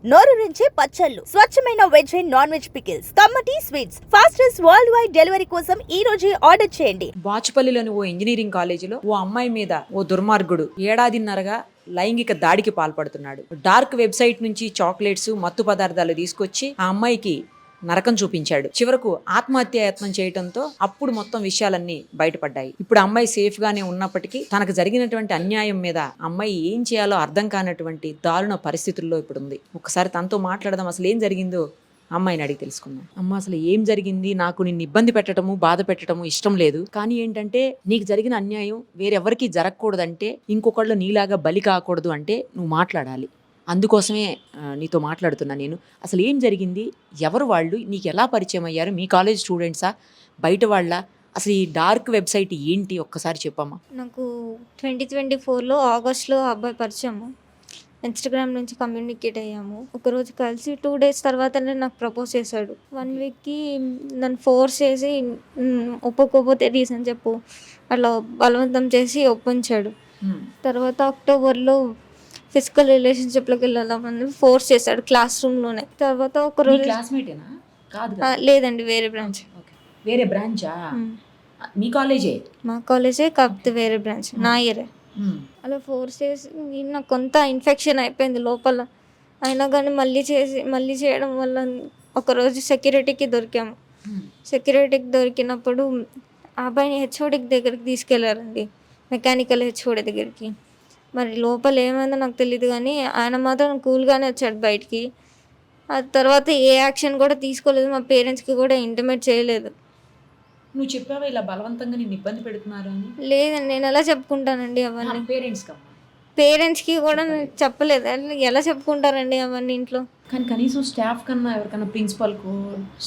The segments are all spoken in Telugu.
నోరూరించే పచ్చళ్ళు, స్వచ్ఛమైన veg and non veg pickles, కమ్మటి sweets, fastest worldwide delivery కోసం ఈ రోజే ఆర్డర్ చేయండి. బాచుపల్లిలోని ఓ ఇంజనీరింగ్ కాలేజీలో ఓ అమ్మాయి మీద ఓ దుర్మార్గుడు ఏడాదిన్నరగా లైంగిక దాడికి పాల్పడుతున్నాడు. డార్క్ వెబ్సైట్ నుంచి చాక్లెట్స్, మత్తు పదార్థాలు తీసుకొచ్చి ఆ అమ్మాయికి నరకం చూపించాడు. చివరకు ఆత్మహత్య యత్నం చేయడంతో అప్పుడు మొత్తం విషయాలన్నీ బయటపడ్డాయి. ఇప్పుడు అమ్మాయి సేఫ్ గానే ఉన్నప్పటికీ తనకు జరిగినటువంటి అన్యాయం మీద అమ్మాయి ఏం చేయాలో అర్థం కానటువంటి దారుణ పరిస్థితుల్లో ఇప్పుడు ఉంది. ఒకసారి తనతో మాట్లాడదాం, అసలు ఏం జరిగిందో అమ్మాయిని అడిగి తెలుసుకుందాం. అమ్మ, అసలు ఏం జరిగింది? నాకు నిన్ను ఇబ్బంది పెట్టడము, బాధ పెట్టడము ఇష్టం లేదు. కానీ ఏంటంటే నీకు జరిగిన అన్యాయం వేరెవరికి జరగకూడదంటే, ఇంకొకళ్ళు నీలాగా బలి కాకూడదు అంటే నువ్వు మాట్లాడాలి. అందుకోసమే నీతో మాట్లాడుతున్నా నేను. అసలు ఏం జరిగింది? ఎవరు వాళ్ళు? నీకు ఎలా పరిచయం అయ్యారు? మీ కాలేజ్ స్టూడెంట్సా, బయట వాళ్ళ? అసలు ఈ డార్క్ వెబ్సైట్ ఏంటి ఒక్కసారి చెప్పమ్మా. నాకు 2024లో ఆగస్ట్లో అబ్బాయి పరిచయము. ఇన్స్టాగ్రామ్ నుంచి కమ్యూనికేట్ అయ్యాము. ఒకరోజు కలిసి 2 days తర్వాతనే నాకు ప్రపోజ్ చేశాడు. 1 weekకి నన్ను ఫోర్స్ చేసి ఒప్పుకోకపోతే రీజన్ చెప్పు అట్లా బలవంతం చేసి ఒప్పించాడు. తర్వాత అక్టోబర్లో ఫిజికల్ రిలేషన్షిప్లోకి వెళ్ళామని ఫోర్స్ చేశాడు క్లాస్ రూమ్లోనే. తర్వాత ఒకరోజు లేదండి, వేరే బ్రాంచ్. వేరే బ్రాంచా? మీ కాలేజే? మా కాలేజే, కాకపోతే వేరే బ్రాంచ్, నా ఇయరే. అలా ఫోర్స్ చేసి నాకు కొంత ఇన్ఫెక్షన్ అయిపోయింది లోపల. అయినా కానీ మళ్ళీ చేయడం వల్ల ఒకరోజు సెక్యూరిటీకి దొరికాము. సెక్యూరిటీకి దొరికినప్పుడు ఆ అబ్బాయిని హెచ్ఓడికి దగ్గరికి తీసుకెళ్లారండి, మెకానికల్ హెచ్ఓడి దగ్గరికి. మరి లోపల ఏమైందో నాకు తెలియదు, కానీ ఆయన మాత్రం కూల్గానే వచ్చాడు బయటికి. ఆ తర్వాత ఏ యాక్షన్ కూడా తీసుకోలేదు, మా పేరెంట్స్కి కూడా ఇంటిమేట్ చేయలేదు. నువ్వు చెప్పావా ఇలా బలవంతంగా నిన్ను ఇబ్బంది పెడుతున్నారు అని? లేదండి, నేను ఎలా చెప్పుకుంటానండి అవన్నీ? పేరెంట్స్కి కూడా చెప్పలేదు. ఎలా చెప్పుకుంటారండి అవన్నీ ఇంట్లో? కానీ కనీసం స్టాఫ్ కన్నా, ఎవరికన్నా ప్రిన్సిపల్కో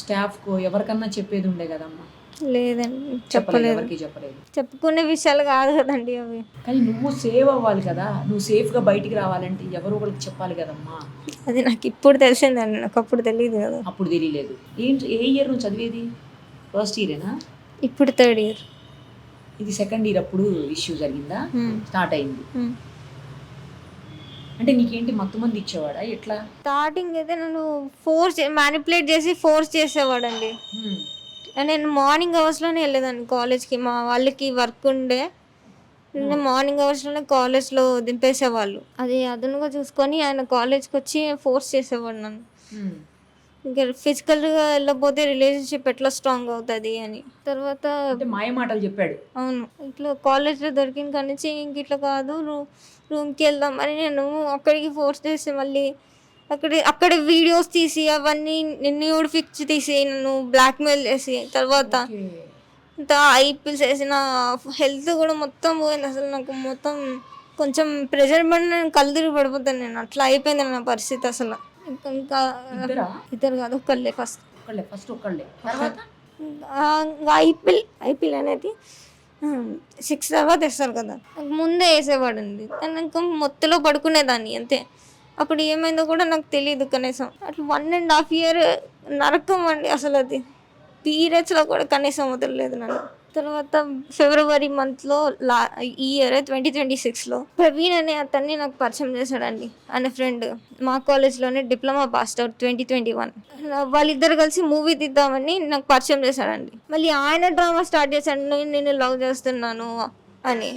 స్టాఫ్కో ఎవరికన్నా చెప్పేది ఉండే కదమ్మా. లేదండి, చెప్పలేదు. చెప్పుకునే విషయాలు కాదు కదండి అవి. కానీ నువ్వు సేవ్ అవ్వాలి కదా, నువ్వు సేఫ్గా బయటికి రావాలంటే ఎవరో ఒకరికి చెప్పాలి కదమ్మా. అది నాకు ఇప్పుడు తెలిసిందండి, నాకు అప్పుడు తెలియదు కదా. అప్పుడు తెలియలేదు. ఏంటి, ఏ ఇయర్ నువ్వు చదివేది? ఫస్ట్ ఇయరేనా? ఇప్పుడు 3rd year. ఇది 2nd year అప్పుడు ఇష్యూ జరిగిందా? స్టార్ట్ అయింది అంటే నీకేంటి మత్తు మంది ఇచ్చేవాడా ఎట్లా? స్టార్టింగ్ అయితే నన్ను మ్యానిపులేట్ చేసి ఫోర్స్ చేసేవాడండి. నేను మార్నింగ్ అవర్స్లోనే వెళ్ళేదాన్ని కాలేజ్కి. మా వాళ్ళకి వర్క్ ఉండే, మార్నింగ్ అవర్స్లోనే కాలేజ్లో దింపేసేవాళ్ళు. అది అదనుగా చూసుకొని ఆయన కాలేజ్కి వచ్చి ఫోర్స్ చేసేవాడు నన్ను. ఇంకా ఫిజికల్గా వెళ్ళకపోతే రిలేషన్షిప్ ఎట్లా స్ట్రాంగ్ అవుతుంది అని. తర్వాత మాయ మాటలు చెప్పాడు. అవును, ఇట్లా కాలేజ్లో దొరికిన కానీ నుంచి ఇంక ఇట్లా కాదు, రూమ్కి వెళ్దాం అని నేను అక్కడికి ఫోర్స్ చేసి మళ్ళీ అక్కడ వీడియోస్ తీసి అవన్నీ న్యూడ్ పిక్స్ తీసి నన్ను బ్లాక్మెయిల్ చేసి, తర్వాత ఐపీఎల్స్ వేసి నా హెల్త్ కూడా మొత్తం పోయింది. అసలు నాకు మొత్తం కొంచెం ప్రెషర్ పడి నేను కళ్ళు తిరిగి పడిపోతాను. నేను అట్లా అయిపోయింది నా పరిస్థితి అసలు. ఇంకా ఇద్దరు కాదు, ఒకళ్ళే. ఫస్ట్ ఐపీఎల్ అనేది 6 తర్వాత వేస్తారు కదా, ముందే వేసేవాడండి. ఇంకా మొత్తలో పడుకునేదాన్ని అంతే. అప్పుడు ఏమైందో కూడా నాకు తెలియదు కనీసం. అట్లా 1.5 year నరకం అండి అసలు. అది పీరియడ్స్లో కూడా కనీసం వదలలేదు నన్ను. తర్వాత ఫిబ్రవరి మంత్లో ఈ ఇయర్ 2026లో ప్రవీణ్ అనే అతన్ని నాకు పరిచయం చేశాడండి. ఆయన ఫ్రెండ్, మా కాలేజ్లోనే డిప్లొమా పాస్డ్ అవుట్ 2021. వాళ్ళిద్దరు కలిసి మూవీ తీద్దామని నాకు పరిచయం చేశాడండి. మళ్ళీ ఆయన డ్రామా స్టార్ట్ చేశాడు, నేను లవ్ చేస్తున్నాను అని.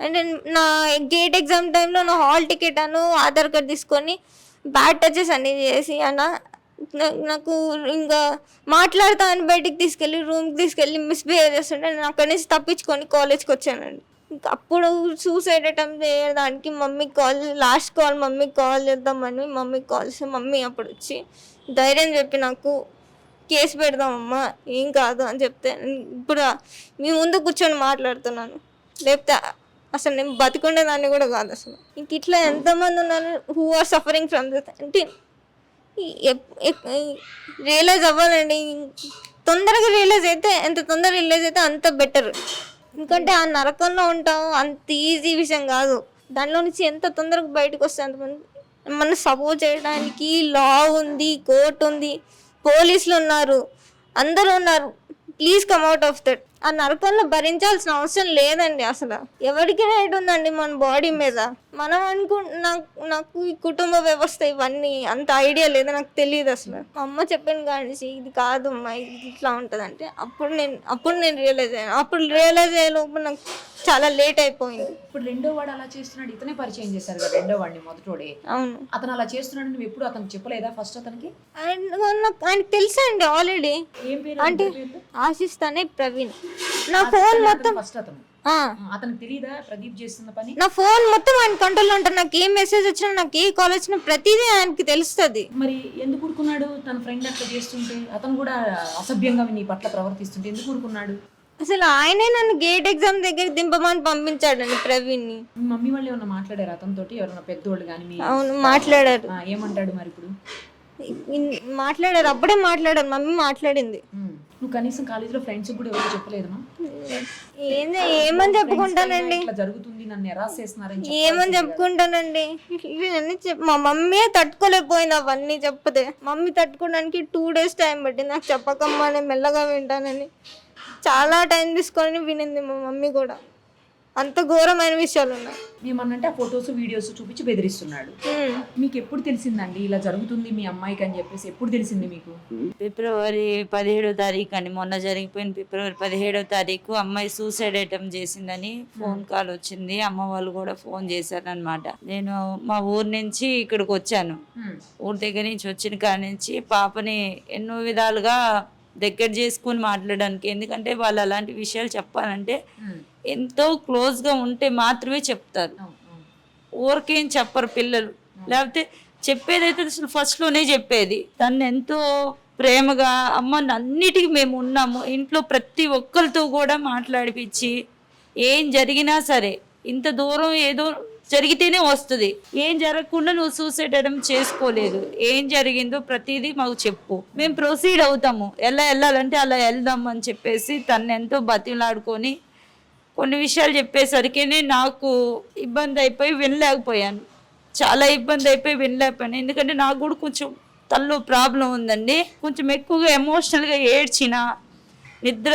అంటే నా గేట్ ఎగ్జామ్ టైంలో నా హాల్ టికెట్ ఆధార్ కార్డ్ తీసుకొని బ్యాడ్ టచెస్ అన్నీ చేసి నాకు ఇంకా మాట్లాడుతా అని బయటికి తీసుకెళ్ళి రూమ్కి తీసుకెళ్ళి మిస్బిహేవ్ చేస్తుంటే నేను అక్కడి నుంచి తప్పించుకొని కాలేజ్కి వచ్చానండి. ఇంకా అప్పుడు సూసైడ్ అటెంప్ట్ చేయడానికి లాస్ట్ కాల్ మమ్మీకి కాల్ చేద్దామని మమ్మీకి కాల్ చేస్తే మమ్మీ అప్పుడు వచ్చి ధైర్యం చెప్పి నాకు కేసు పెడదామమ్మా, ఏం కాదు అని చెప్తే ఇప్పుడు మీ ముందు కూర్చొని మాట్లాడుతున్నాను. లేకపోతే అసలు నేను బతికుండేదాన్ని కూడా కాదు అసలు. ఇంక ఇట్లా ఎంతమంది ఉన్నారు who are suffering from this. అంటే రియలైజ్ అవ్వాలండి, తొందరగా రియలైజ్ అయితే, ఎంత తొందరగా రియలైజ్ అయితే అంత బెటర్. ఎందుకంటే ఆ నరకంలో ఉంటాం, అంత ఈజీ విషయం కాదు. దానిలో నుంచి ఎంత తొందరగా బయటకు వస్తే అంతమంది మనం సపోర్ట్ చేయడానికి లా ఉంది, కోర్టు ఉంది, పోలీసులు ఉన్నారు, అందరూ ఉన్నారు. Please come out of that. ఆ నరకంలో భరించాల్సిన అవసరం లేదండి. అసలు ఎవరికి రైట్ ఉందండి మన బాడీ మీద? మనం నాకు ఈ కుటుంబ వ్యవస్థ ఇవన్నీ అంత ఐడియా లేదు, నాకు తెలియదు అసలు. మా అమ్మ చెప్పాను కానీ ఇది కాదు అమ్మా, ఇది ఇట్లా ఉంటుంది అంటే అప్పుడు నేను రియలైజ్ అయ్యాను. అప్పుడు రియలైజ్ అయ్యే లోపు నాకు చాలా లేట్ అయిపోయింది. ఇప్పుడు రెండో వాడు అలా చేస్తున్నాడు, ఇతనే పరిచయం చేశారు కదా రెండో వాడిని, మొదటోడే. అవును, అతను అలా చేస్తున్నాడు, నువ్వు ఎప్పుడు అతను చెప్పలేదా ఫస్ట్ అతనికి? ఆయనకు తెలుసా అండి ఆల్రెడీ. ఏం పేరు అంటే ఆశిస్తానే ప్రవీణ్. నా ఫోన్ మొత్తం ఫస్ట్ అతను అతనికి తెలియదా ప్రదీప్ చేస్తున్న పని? నా ఫోన్ మొత్తం ఆయన కంట్రోల్లో ఉంటాను. నాకు ఏ మెసేజ్ వచ్చినా, నాకు ఏ కాల్ వచ్చినా ప్రతిదీ ఆయనకి తెలుస్తుంది. మరి ఎందుకు ఊరుకున్నాడు? తన ఫ్రెండ్ అట్లా చేస్తుంటే, అతను కూడా అసభ్యంగా నీ పట్ల ప్రవర్తిస్తుంటే ఎందుకు ఊరుకున్నాడు? అసలు ఆయనే నన్ను గేట్ ఎగ్జామ్ దగ్గర దింపమని పంపించాడండి ప్రవీణ్ ని. మీ మమ్మీ వాళ్ళు ఏమన్నా మాట్లాడారు అతనితో? ఎవరన్నా పెద్దోళ్ళు కానీ? అవును, మాట్లాడారు. ఏమంటాడు మరి ఇప్పుడు? మాట్లాడారు, అప్పుడే మాట్లాడారు, మమ్మీ మాట్లాడింది. నువ్వు కనీసం కాలేజీలో ఫ్రెండ్స్ కూడా ఎవరు చెప్పలేదమ్మా? ఏమని చెప్పుకుంటానండి, ఇట్లా జరుగుతుంది, నన్ను ఎరాస్ చేస్తున్నారని ఏమని చెప్పుకుంటానండి? మా మమ్మీ తట్టుకోలేకపోయింది అవన్నీ చెప్తే. మమ్మీ తట్టుకోవడానికి 2 days టైం పట్టింది. నాకు చెప్పకమ్మా నేను మెల్లగా వింటానని చాలా టైం తీసుకొని వినింది మా మమ్మీ కూడా. అంత ఘోరమైన విషయాలు ఉన్నాయి. ఏమన్నంటే ఆ ఫొటోస్ వీడియోస్ చూపించి బెదిరిస్తున్నాడు. మీకు ఎప్పుడు తెలిసిందండి ఇలా జరుగుతుంది మీ అమ్మాయికి అని చెప్పేసి? ఎప్పుడు తెలిసింది మీకు? ఫిబ్రవరి 17వ తారీఖు అని, మొన్న జరిగిపోయిన ఫిబ్రవరి 17వ తారీఖు అమ్మాయి సూసైడ్ అటెంప్ట్ చేసిందని ఫోన్ కాల్ వచ్చింది. అమ్మ వాళ్ళు కూడా ఫోన్ చేశారనమాట. నేను మా ఊరు నుంచి ఇక్కడికి వచ్చాను. ఊరి దగ్గర నుంచి వచ్చిన కాడి నుంచి పాపని ఎన్నో విధాలుగా దగ్గర చేసుకుని మాట్లాడడానికి. ఎందుకంటే వాళ్ళు అలాంటి విషయాలు చెప్పాలంటే ఎంతో క్లోజ్గా ఉంటే మాత్రమే చెప్తారు, ఊరికేం చెప్పరు పిల్లలు. లేకపోతే చెప్పేదైతే అసలు ఫస్ట్లోనే చెప్పేది. తను ఎంతో ప్రేమగా అమ్మ అన్నిటికీ మేము ఉన్నాము, ఇంట్లో ప్రతి ఒక్కరితో కూడా మాట్లాడిపించి, ఏం జరిగినా సరే ఇంత దూరం ఏదో జరిగితేనే వస్తుంది, ఏం జరగకుండా నువ్వు సూసైడ్ అటెంప్ట్ చేసుకోలేదు, ఏం జరిగిందో ప్రతిదీ మాకు చెప్పు, మేము ప్రొసీడ్ అవుతాము, ఎలా వెళ్ళాలంటే అలా వెళ్దాం అని చెప్పేసి తను ఎంతో బతిలాడుకొని కొన్ని విషయాలు చెప్పేసరికినే నాకు ఇబ్బంది అయిపోయి వినలేకపోయాను. చాలా ఇబ్బంది అయిపోయి వినలేకపోయాను. ఎందుకంటే నాకు కూడా కొంచెం తనలో ప్రాబ్లం ఉందండి. కొంచెం ఎక్కువగా ఎమోషనల్గా ఏడ్చిన, నిద్ర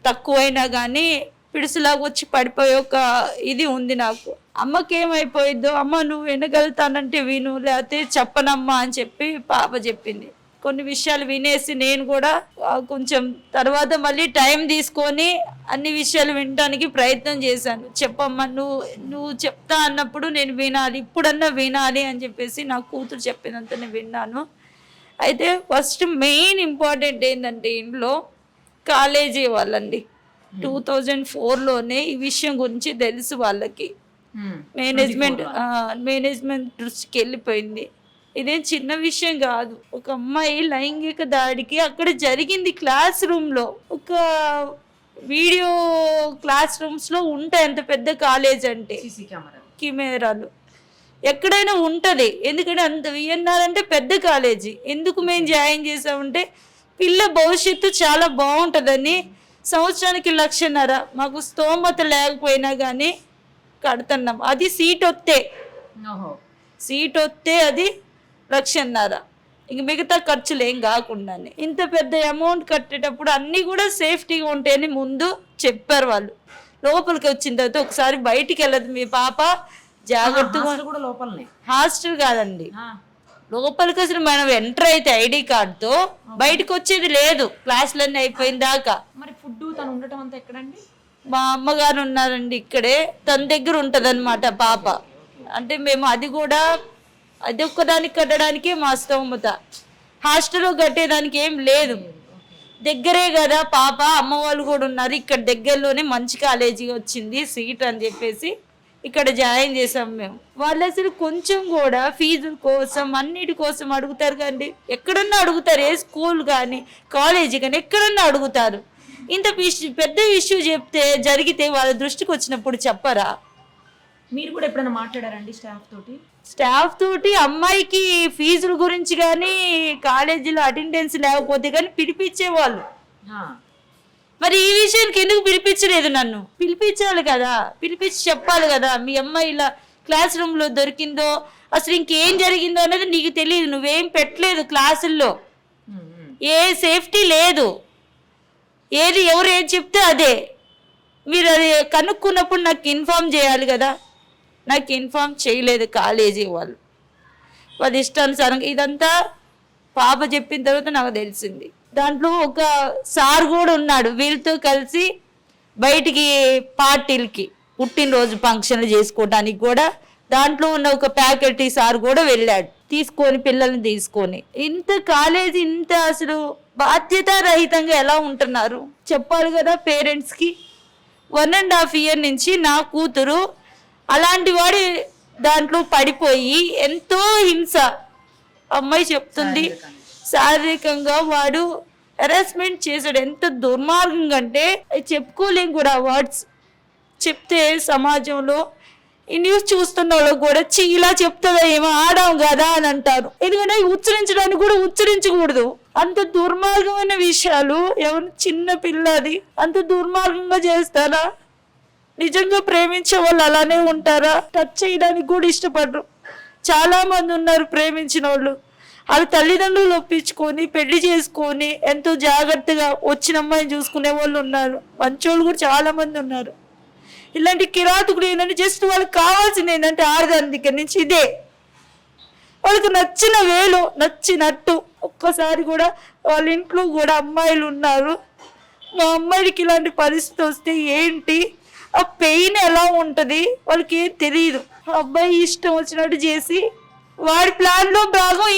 తక్కువైనా కానీ పిడుసులాగా వచ్చి పడిపోయే ఒక ఇది ఉంది నాకు. అమ్మకి ఏమైపోయిద్దో, అమ్మ నువ్వు వినగలుగుతానంటే విను, లేకపోతే చెప్పనమ్మా అని చెప్పి పాప చెప్పింది. కొన్ని విషయాలు వినేసి నేను కూడా కొంచెం తర్వాత మళ్ళీ టైం తీసుకొని అన్ని విషయాలు వినడానికి ప్రయత్నం చేశాను. చెప్పమ్మా నువ్వు చెప్తా అన్నప్పుడు నేను వినాలి, ఇప్పుడన్నా వినాలి అని చెప్పేసి నా కూతురు చెప్పినంత నేను విన్నాను. అయితే ఫస్ట్ మెయిన్ ఇంపార్టెంట్ ఏంటంటే ఇంట్లో కాలేజీ వాళ్ళండి 2004లోనే ఈ విషయం గురించి తెలుసు వాళ్ళకి. మేనేజ్మెంట్ దృష్టికి వెళ్ళిపోయింది. ఇదేం చిన్న విషయం కాదు. ఒక అమ్మాయి లైంగిక దాడికి అక్కడ జరిగింది క్లాస్ రూమ్లో. ఒక వీడియో క్లాస్ రూమ్స్లో ఉంటాయి, అంత పెద్ద కాలేజ్ అంటే కెమెరాలు ఎక్కడైనా ఉంటుంది. ఎందుకంటే అంత విఎన్ఆర్ అంటే పెద్ద కాలేజీ. ఎందుకు మేము జాయిన్ చేసామంటే పిల్ల భవిష్యత్తు చాలా బాగుంటుందని. సంవత్సరానికి 1.5 లక్ష మాకు స్తోమత లేకపోయినా కానీ కడుతున్నాం. అది సీట్ వస్తే అది 1.5 లక్ష. ఇంక మిగతా ఖర్చులు ఏం కాకుండానే ఇంత పెద్ద అమౌంట్ కట్టేటప్పుడు అన్నీ కూడా సేఫ్టీగా ఉంటాయని ముందు చెప్పారు వాళ్ళు. లోపలికి వచ్చిన తర్వాత ఒకసారి బయటికి వెళ్ళదు మీ పాప, జాగ్రత్తగా. హాస్టల్ కాదండి, లోపలికి అసలు మనం ఎంటర్ అయితే ఐడి కార్డుతో బయటకు వచ్చేది లేదు క్లాసులన్నీ అయిపోయిన దాకా. మరి ఫుడ్ తను ఉండటం అంతా ఎక్కడండి? మా అమ్మగారు ఉన్నారండి ఇక్కడే, తన దగ్గర ఉంటుంది అనమాట పాప. అంటే మేము అది ఒక్కదానికి కట్టడానికే మా స్తోమత, హాస్టల్లో కట్టేదానికి ఏం లేదు. దగ్గరే కదా పాప, అమ్మ వాళ్ళు కూడా ఉన్నారు ఇక్కడ దగ్గరలోనే, మంచి కాలేజీ వచ్చింది సీట్ అని చెప్పేసి ఇక్కడ జాయిన్ చేసాం మేము. వాళ్ళు అసలు కొంచెం కూడా ఫీజుల కోసం అన్నిటి కోసం అడుగుతారు కానీ ఎక్కడన్నా అడుగుతారు, ఏ స్కూల్ కానీ కాలేజీ కానీ ఎక్కడన్నా అడుగుతారు. ఇంత పెద్ద ఇష్యూ చెప్తే జరిగితే వాళ్ళ దృష్టికి వచ్చినప్పుడు చెప్పరా? మీరు కూడా ఎప్పుడైనా మాట్లాడారండి స్టాఫ్ తోటి? అమ్మాయికి ఫీజుల గురించి కానీ కాలేజీలో అటెండెన్స్ లేకపోతే కానీ పిలిపించేవాళ్ళు. మరి ఈ విషయానికి ఎందుకు పిలిపించలేదు? నన్ను పిలిపించాలి కదా, పిలిపించి చెప్పాలి కదా, మీ అమ్మాయి ఇలా క్లాస్ రూమ్లో దొరికిందో, అసలు ఇంకేం జరిగిందో అనేది నీకు తెలియదు, నువ్వేం పెట్టలేదు క్లాసుల్లో, ఏ సేఫ్టీ లేదు. ఏది ఎవరు ఏది చెప్తే అదే. మీరు అది కనుక్కున్నప్పుడు నాకు ఇన్ఫామ్ చేయాలి కదా, నాకు ఇన్ఫామ్ చేయలేదు కాలేజీ వాళ్ళు. వాళ్ళ ఇష్టానుసారంగా ఇదంతా పాప చెప్పిన తర్వాత నాకు తెలిసింది. దాంట్లో ఒక సార్ కూడా ఉన్నాడు, వీళ్ళతో కలిసి బయటికి పార్టీలకి పుట్టినరోజు ఫంక్షన్లు చేసుకోవడానికి కూడా దాంట్లో ఉన్న ఒక ఫ్యాకల్టీ సార్ కూడా వెళ్ళాడు తీసుకొని, పిల్లల్ని తీసుకొని. ఇంత కాలేజీ ఇంత అసలు బాధ్యతారహితంగా ఎలా ఉంటున్నారు చెప్పాలి కదా పేరెంట్స్కి. 1.5 year నుంచి నా కూతురు అలాంటి వాడి దాంట్లో పడిపోయి ఎంతో హింస, అమ్మాయి చెప్తుంది, శారీరకంగా వాడు హెరాస్మెంట్ చేశాడు. ఎంత దుర్మార్గంగా అంటే చెప్పుకోలేం కూడా వర్డ్స్. చెప్తే సమాజంలో ఈ న్యూస్ చూస్తున్న వాళ్ళు కూడా ఇలా చెప్తుందా ఏమో ఆడాం కదా అని అంటారు. ఎందుకంటే ఉచ్చరించడానికి కూడా ఉచ్చరించకూడదు. అంత దుర్మార్గమైన విషయాలు ఎవరు చిన్న పిల్లది అంత దుర్మార్గంగా చేస్తారా? నిజంగా ప్రేమించే వాళ్ళు అలానే ఉంటారా? టచ్ చేయడానికి కూడా ఇష్టపడరు. చాలా మంది ఉన్నారు ప్రేమించిన వాళ్ళు, వాళ్ళ తల్లిదండ్రులు ఒప్పించుకొని పెళ్లి చేసుకొని ఎంతో జాగ్రత్తగా వచ్చిన అమ్మాయిని చూసుకునే వాళ్ళు ఉన్నారు. మంచోళ్ళు కూడా చాలా మంది ఉన్నారు. ఇలాంటి కిరాతకుడు ఏంటంటే జస్ట్ వాళ్ళకి కావాల్సింది ఏంటంటే ఆడదాని దగ్గర నుంచి ఇదే, వాళ్ళకి నచ్చిన వేలు నచ్చినట్టు. ఒక్కసారి కూడా వాళ్ళ ఇంట్లో కూడా అమ్మాయిలు ఉన్నారు, మా అమ్మాయికి ఇలాంటి పరిస్థితి వస్తే ఏంటి, ఆ పెయిన్ ఎలా ఉంటుంది వాళ్ళకి ఏం తెలియదు. అబ్బాయి ఇష్టం వచ్చినట్టు చేసి వాడి ప్లాన్లో భాగం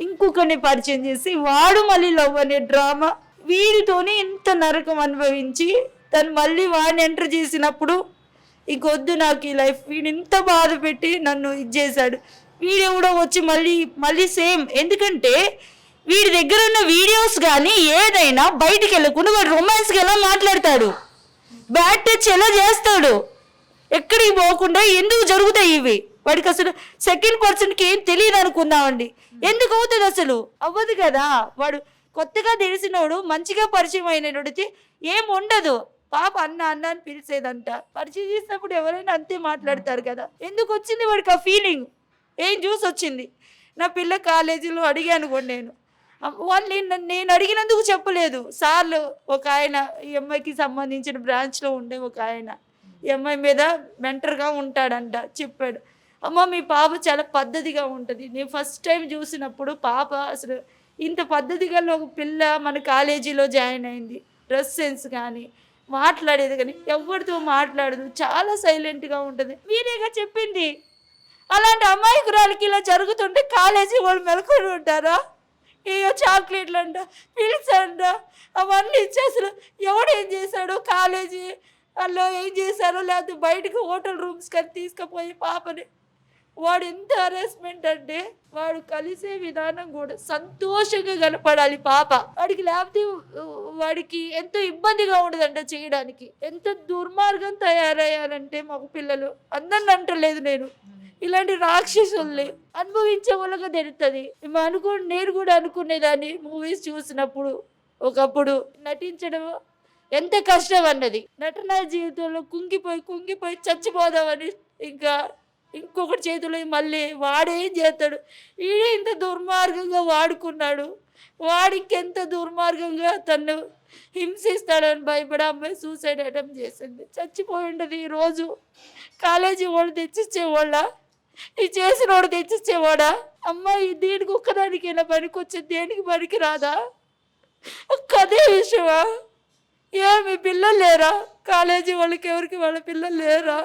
ఇంకొకరిని పరిచయం చేసి వాడు మళ్ళీ లవ్ అనే డ్రామా, వీడితోని ఇంత నరకం అనుభవించి తను మళ్ళీ వాడిని ఎంటర్ చేసినప్పుడు ఇంకొద్దు నాకు ఈ లైఫ్, వీడు ఇంత బాధ పెట్టి నన్ను ఇది చేశాడు. వీడియో కూడా వచ్చి మళ్ళీ సేమ్. ఎందుకంటే వీడి దగ్గర ఉన్న వీడియోస్ కానీ ఏదైనా బయటికి వెళ్ళకుండా వాడు రొమాన్స్కి ఎలా మాట్లాడతాడు, బ్యాడ్ టచ్ ఎలా చేస్తాడు, ఎక్కడికి పోకుండా ఎందుకు జరుగుతాయి ఇవి? వాడికి అసలు సెకండ్ పర్సన్కి ఏం తెలియదు అనుకుందామండి. ఎందుకు అవుతుంది? అసలు అవ్వదు కదా. వాడు కొత్తగా తెలిసినోడు మంచిగా పరిచయం అయినోడితే ఏం ఉండదు. పాప అన్న అని పిలిచేదంట. పరిచయం చేసినప్పుడు ఎవరైనా అంతే మాట్లాడతారు కదా. ఎందుకు వచ్చింది వాడికి ఆ ఫీలింగ్? ఏం చూసి వచ్చింది? నా పిల్ల కాలేజీలో అడిగాను కూడా నేను అడిగినందుకు చెప్పలేదు. సార్లు ఒక ఆయన ఈ అమ్మాయికి సంబంధించిన బ్రాంచ్లో ఉండే ఒక ఆయన ఈ అమ్మాయి మీద మెంటర్గా ఉంటాడంట, చెప్పాడు. అమ్మ మీ పాప చాలా పద్ధతిగా ఉంటుంది. నేను ఫస్ట్ టైం చూసినప్పుడు పాప అసలు ఇంత పద్ధతిగా ఒక పిల్ల మన కాలేజీలో జాయిన్ అయింది. డ్రెస్ సెన్స్ కానీ మాట్లాడేది కానీ ఎవరితో మాట్లాడదు, చాలా సైలెంట్గా ఉంటుంది. మీరేగా చెప్పింది. అలాంటి అమాయకురాలకి ఇలా జరుగుతుంటే కాలేజీ వాళ్ళు మెలకొని ఉంటారా? ఏయో చాక్లెట్లు అంట, పిల్స్ అంట, అవన్నీ ఇచ్చి అసలు ఎవడేం చేశాడో, కాలేజీ వాళ్ళు ఏం చేశారో, లేకపోతే బయటకు హోటల్ రూమ్స్ కానీ తీసుకుపోయి పాపని వాడు ఎంత హరాస్మెంట్ అంటే వాడు కలిసే విధానం కూడా సంతోషంగా కనపడాలి పాప వాడికి, లేకపోతే వాడికి ఎంతో ఇబ్బందిగా ఉండదంట చేయడానికి. ఎంత దుర్మార్గం తయారయ్యారంటే మగ పిల్లలు. అందరిని అంటలేదు నేను, ఇలాంటి రాక్షసుల్ని అనుభవించే వాళ్ళగా తెలుస్తుంది. నేను కూడా అనుకునేదాన్ని మూవీస్ చూసినప్పుడు, ఒకప్పుడు నటించడం ఎంత కష్టం అన్నది. నటన జీవితంలో కుంగిపోయి చచ్చిపోదామని ఇంకొకటి చేతిలో మళ్ళీ వాడేం చేస్తాడు, వీడే ఇంత దుర్మార్గంగా వాడుకున్నాడు, వాడికెంత దుర్మార్గంగా తను హింసిస్తాడని భయపడి అమ్మాయి సూసైడ్ అటెంప్ట్ చేసింది. చచ్చిపోయి ఉండదు. ఈరోజు కాలేజీ వాడు తెచ్చిచ్చేవాళ్ళ, ఈ చేసిన వాడు తెచ్చిచ్చేవాడా? అమ్మాయి దీనికి ఒక్కదానికి ఇలా పనికి వచ్చేది, దేనికి పనికి రాదా? కదే విషయమా? మీ పిల్లలు లేరా? కాలేజీ వాళ్ళకి ఎవరికి వాళ్ళ పిల్లలు లేరా?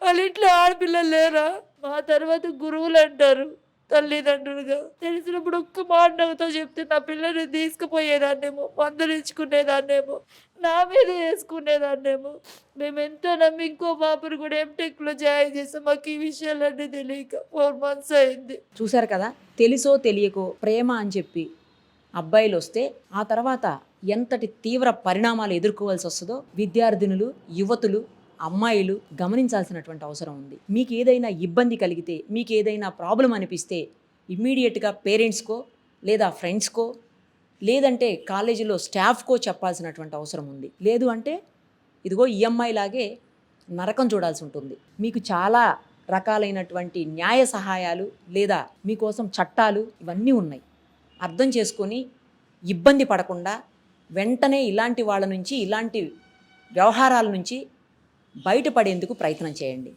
వాళ్ళ ఇంట్లో ఆడపిల్లలు లేరా? మా తర్వాత గురువులు అంటారు తల్లిదండ్రులుగా. తెలిసినప్పుడు ఒక్క మాటతో చెప్తే నా పిల్లని తీసుకుపోయేదాన్నేమో, మందలించుకునేదాన్నేమో, నా మీద వేసుకునేదాన్నేమో. మేము ఎంతో నమ్మి ఇంకో పాపను కూడా ఎంటెక్లో జాయిన్ చేసాం. మాకు ఈ విషయాలన్నీ తెలియక 4 months అయింది. చూశారు కదా, తెలుసో తెలియకో ప్రేమ అని చెప్పి అబ్బాయిలు వస్తే ఆ తర్వాత ఎంతటి తీవ్ర పరిణామాలు ఎదుర్కోవాల్సి వస్తుందో విద్యార్థినులు, యువతులు, అమ్మాయిలు గమనించాల్సినటువంటి అవసరం ఉంది. మీకు ఏదైనా ఇబ్బంది కలిగితే, మీకు ఏదైనా ప్రాబ్లం అనిపిస్తే ఇమ్మీడియట్గా పేరెంట్స్కో లేదా ఫ్రెండ్స్కో లేదంటే కాలేజీలో స్టాఫ్కో చెప్పాల్సినటువంటి అవసరం ఉంది. లేదు అంటే ఇదిగో ఈ అమ్మాయిలాగే నరకం చూడాల్సి ఉంటుంది. మీకు చాలా రకాలైనటువంటి న్యాయ సహాయాలు లేదా మీకోసం చట్టాలు ఇవన్నీ ఉన్నాయి. అర్థం చేసుకొని ఇబ్బంది పడకుండా వెంటనే ఇలాంటి వాళ్ళ నుంచి, ఇలాంటి వ్యవహారాల నుంచి బయటపడేందుకు ప్రయత్నం చేయండి.